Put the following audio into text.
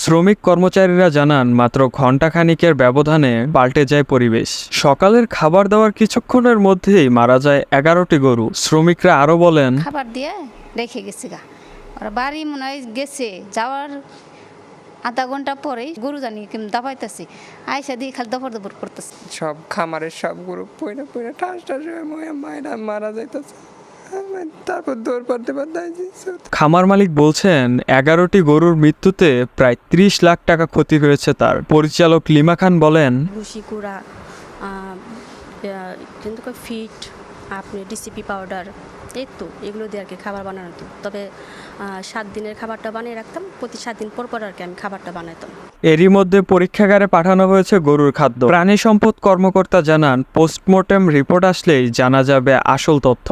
শ্রমিক কর্মচারীরা জানান মাত্র ঘণ্টাখানিকের ব্যবধানে পাল্টে যায় পরিবেশ। সকালের খাবার দেওয়ার কিছুক্ষণের মধ্যেই মারা যায় 11টি গরু। শ্রমিকরা আরও বলেন, খাবার দিয়ে রেখে গেছে গা, ওরা বাড়ি মনে হয় গেছে, যাওয়ার আধা ঘন্টা পরেই গরু জানি দাবাইতেছি, আয়সা দিয়ে খালি দফর দফর করতেছে। সব খামারের সব গরু পইরা পইরা ঠাস ঠাস মায়েরা মারা যাইতেছে। তারপর দৌড় পারতে পারতে। খামার মালিক বলছেন 11টি গরুর মৃত্যুতে প্রায় 30 লাখ টাকা ক্ষতি হয়েছে তার। পরিচালক লিমা খান বলেন, ভুসি কুড়া, কিন্তু ফিট, আপনি ডিসিপি পাউডার, এই তো এগুলো দিয়ে আর কি খাবার বানানো হতো। তবে 7 দিনের খাবারটা বানিয়ে রাখতাম, প্রতি 7 দিন পর পর আর কি আমি খাবারটা বানাতাম। এরই মধ্যে পরীক্ষাগারে পাঠানো হয়েছে গরুর খাদ্য। প্রাণী সম্পদ কর্মকর্তা জানান, পোস্টমর্টেম রিপোর্ট আসলেই জানা যাবে আসল তথ্য।